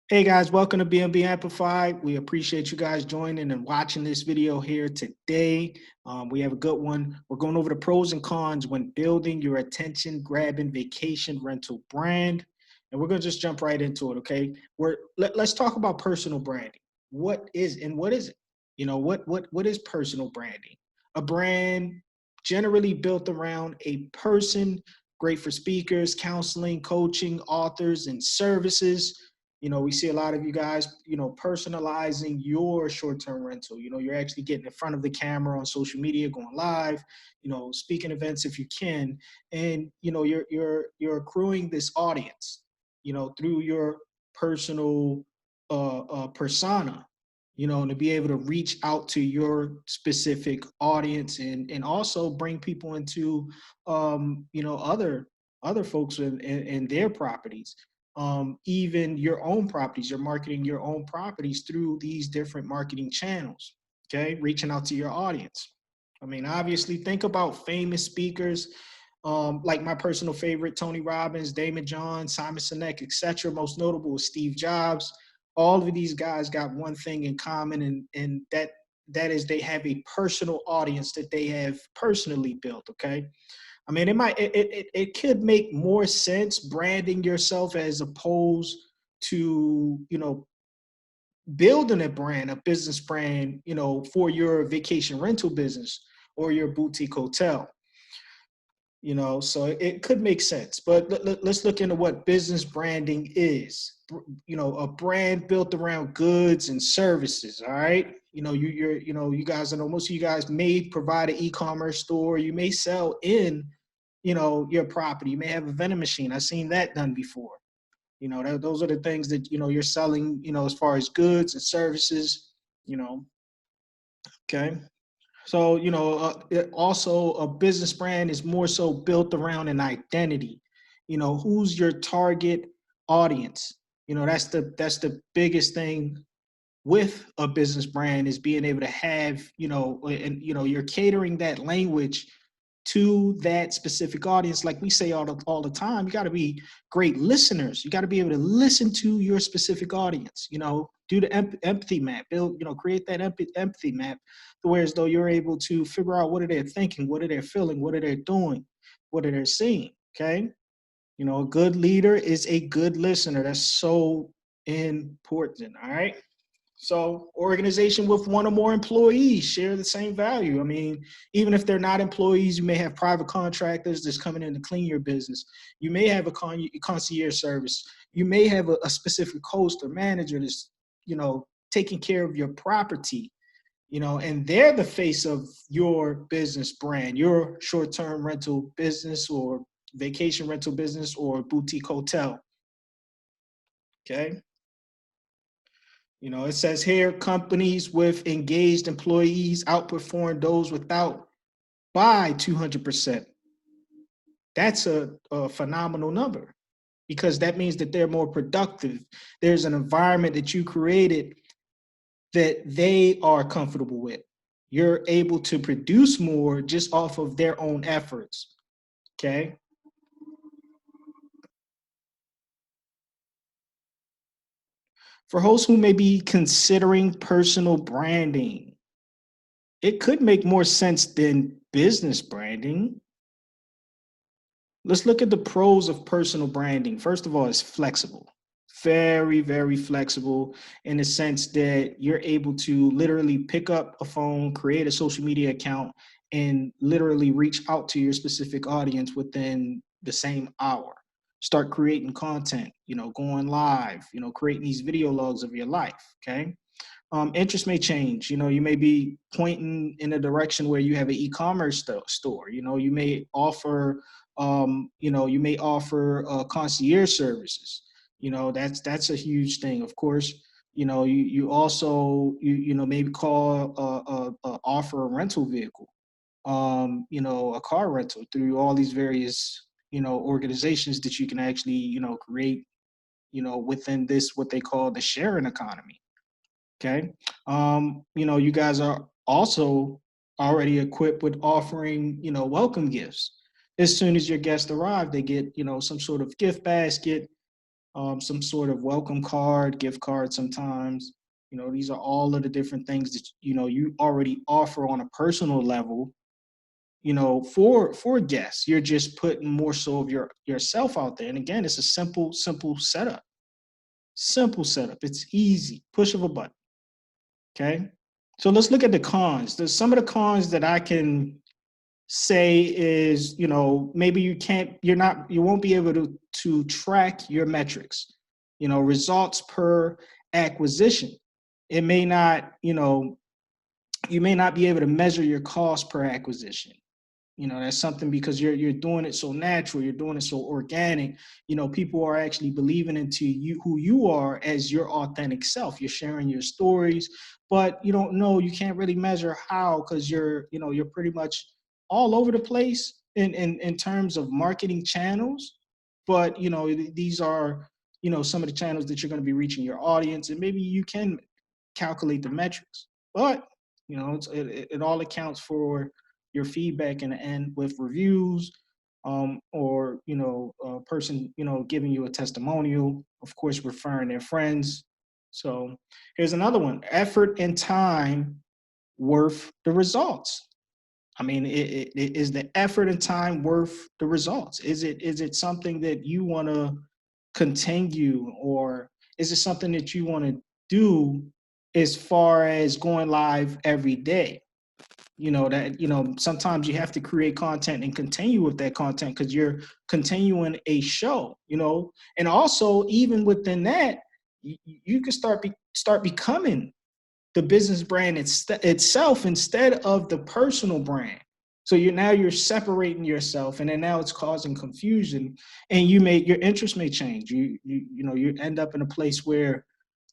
Hey guys, welcome to BNB Amplified. We appreciate you guys joining and watching this video here today. We have a good one. We're going over the pros and cons when building your attention-grabbing vacation rental brand. And we're going to just jump right into it, okay? Let's talk about personal branding. What is it? You know, what is personal branding? A brand generally built around a person, great for speakers, counseling, coaching, authors, and services. We see a lot of you guys, personalizing your short-term rental. You're actually getting in front of the camera on social media, going live, speaking events if you can, and you're accruing this audience, through your personal persona, and to be able to reach out to your specific audience and also bring people into, other folks in their properties, even your own properties. You're marketing your own properties through these different marketing channels, okay? Reaching out to your audience. I mean, obviously, think about famous speakers, like my personal favorite, Tony Robbins, Damon John, Simon Sinek, etc. Most notable is Steve Jobs. All of these guys got one thing in common, and that is they have a personal audience that they have personally built, okay? I mean, it could make more sense branding yourself as opposed to, building a business brand, for your vacation rental business or your boutique hotel. So it could make sense. But let's look into what business branding is. A brand built around goods and services. All right. You guys, I know most of you guys may provide an e-commerce store. You may sell in, your property. You may have a vending machine. I've seen that done before. Those are the things that, you're selling, as far as goods and services, okay. So, also a business brand is more so built around an identity. Who's your target audience? That's the biggest thing with a business brand, is being able to have, and you're catering that language to that specific audience. Like we say all the time, you got to be great listeners. You got to be able to listen to your specific audience. Do the empathy map, build, create that empathy map, to where as though you're able to figure out what are they thinking, what are they feeling, what are they doing, what are they seeing. Okay, a good leader is a good listener. That's so important. All right. So organization with one or more employees share the same value. I mean, even if they're not employees, you may have private contractors that's coming in to clean your business. You may have a concierge service. You may have a specific host or manager that's, taking care of your property, and they're the face of your business brand, your short-term rental business or vacation rental business or boutique hotel. Okay. It says here, companies with engaged employees outperform those without by 200%. That's a phenomenal number, because that means that they're more productive. There's an environment that you created that they are comfortable with. You're able to produce more just off of their own efforts. Okay. For hosts who may be considering personal branding, it could make more sense than business branding. Let's look at the pros of personal branding. First of all, it's flexible, very, very flexible, in the sense that you're able to literally pick up a phone, create a social media account, and literally reach out to your specific audience within the same hour. Start creating content, going live, creating these video logs of your life. Okay. Interest may change. You may be pointing in a direction where you have an e-commerce store. You may offer concierge services. That's a huge thing. Of course, you also maybe offer a rental vehicle, a car rental through all these various organizations that you can actually create within this, what they call the sharing economy. Okay. You guys are also already equipped with offering, welcome gifts. As soon as your guests arrive, they get, some sort of gift basket, some sort of welcome card, gift card sometimes. These are all of the different things that you already offer on a personal level. For guests, you're just putting more so of yourself out there. And again, it's a simple setup. Simple setup. It's easy. Push of a button. Okay. So let's look at the cons. There's some of the cons that I can say is, maybe you won't be able to track your metrics, results per acquisition. It may not, you may not be able to measure your cost per acquisition. That's something because you're doing it so natural, you're doing it so organic. People are actually believing into you, who you are as your authentic self. You're sharing your stories, but you don't know, you can't really measure how, because you're pretty much all over the place in terms of marketing channels. But these are some of the channels that you're going to be reaching your audience, and maybe you can calculate the metrics. But it all accounts for your feedback in the end with reviews, or a person giving you a testimonial, of course referring their friends. So here's another one: effort and time worth the results. I mean, is the effort and time worth the results? Is it something that you want to continue, or is it something that you want to do as far as going live every day? That sometimes you have to create content and continue with that content because you're continuing a show. And also, even within that, you can start becoming the business brand itself instead of the personal brand. So you're separating yourself, and then now it's causing confusion, and your interest may change. You end up in a place where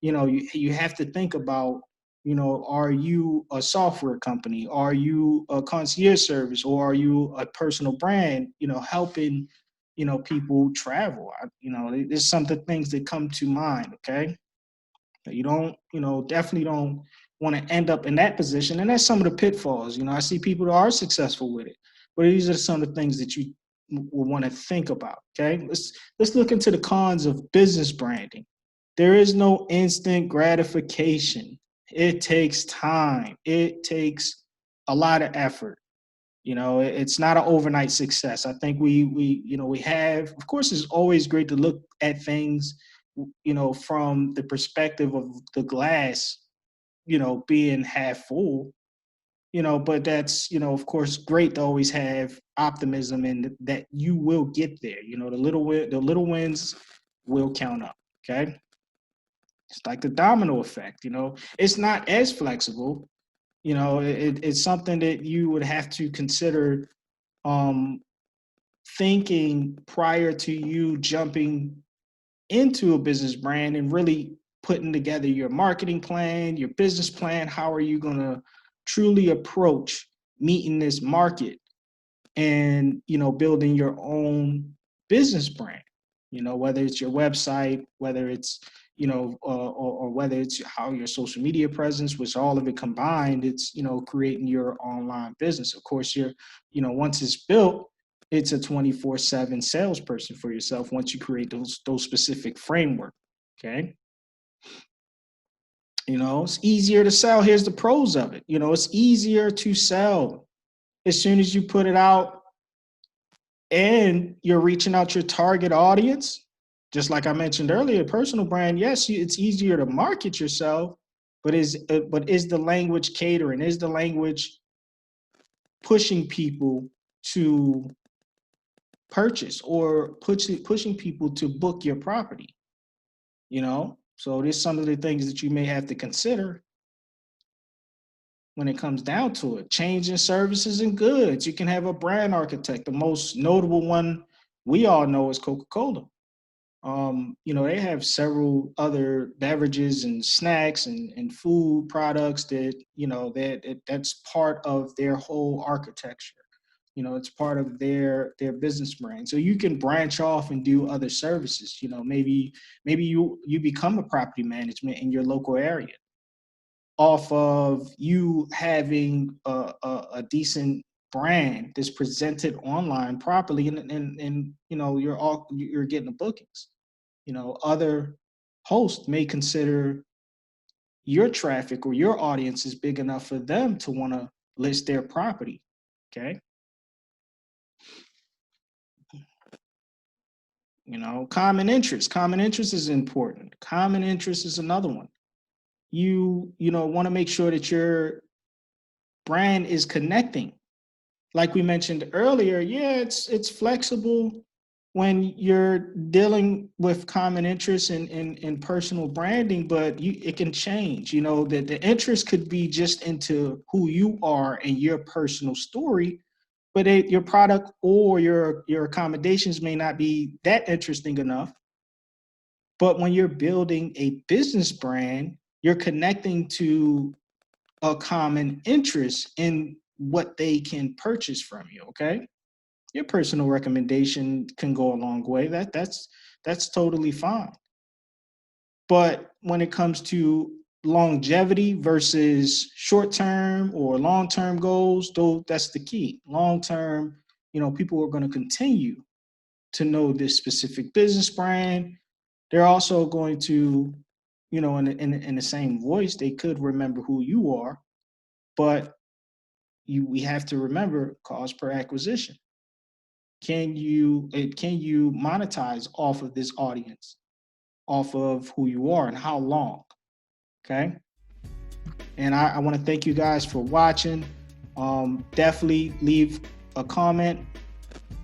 you have to think about, are you a software company, are you a concierge service, or are you a personal brand, helping people travel. There's some things that come to mind. Okay. You don't, definitely don't want to end up in that position. And that's some of the pitfalls. I see people that are successful with it, but these are some of the things that you will want to think about. Okay. Let's look into the cons of business branding. There is no instant gratification. It takes time. It takes a lot of effort. It's not an overnight success. I think we have, of course, it's always great to look at things, from the perspective of the glass, being half full, but that's, of course, great to always have optimism and that you will get there. The little wins will count up. Okay. It's like the domino effect, it's not as flexible. It's something that you would have to consider, um, thinking prior to you jumping into a business brand and really putting together your marketing plan, your business plan. How are you going to truly approach meeting this market and, building your own business brand? Whether it's your website, whether it's, or whether it's how your social media presence, which all of it combined, it's, creating your online business. Of course, once it's built, it's a 24/7 salesperson for yourself once you create those specific framework. Okay. It's easier to sell. Here's the pros of it. It's easier to sell as soon as you put it out and you're reaching out your target audience. Just like I mentioned earlier, personal brand, yes, it's easier to market yourself, but is the language catering? Is the language pushing people to purchase, or pushing people to book your property? So there's some of the things that you may have to consider when it comes down to it. Changing services and goods. You can have a brand architect. The most notable one we all know is Coca-Cola. They have several other beverages and snacks and food products that, that's part of their whole architecture. It's part of their business brand. So you can branch off and do other services. Maybe you become a property management in your local area off of you having a decent brand that's presented online properly, and you're getting the bookings. Other hosts may consider your traffic or your audience is big enough for them to want to list their property. Okay. Common interest. Common interest is important. Common interest is another one. You want to make sure that your brand is connecting. Like we mentioned earlier, yeah, it's flexible when you're dealing with common interests in personal branding, but it can change. That the interest could be just into who you are and your personal story, but your product or your accommodations may not be that interesting enough. But when you're building a business brand, you're connecting to a common interest in what they can purchase from you. Okay, your personal recommendation can go a long way. That's totally fine. But when it comes to longevity versus short term or long term goals, though, that's the key. Long term, people are going to continue to know this specific business brand. They're also going to, in the same voice, they could remember who you are, but we have to remember cost per acquisition. Can you monetize off of this audience, off of who you are and how long? Okay. And I want to thank you guys for watching. Definitely leave a comment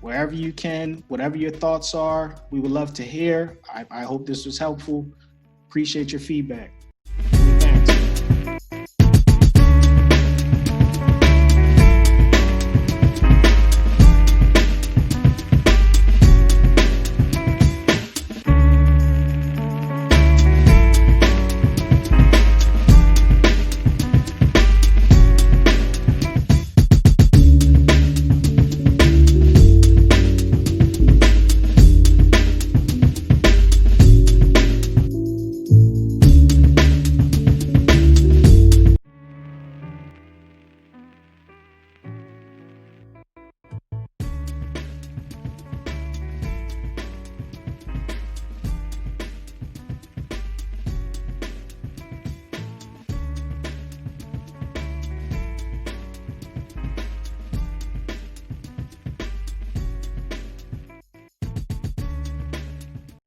wherever you can, whatever your thoughts are. We would love to hear. I hope this was helpful. Appreciate your feedback.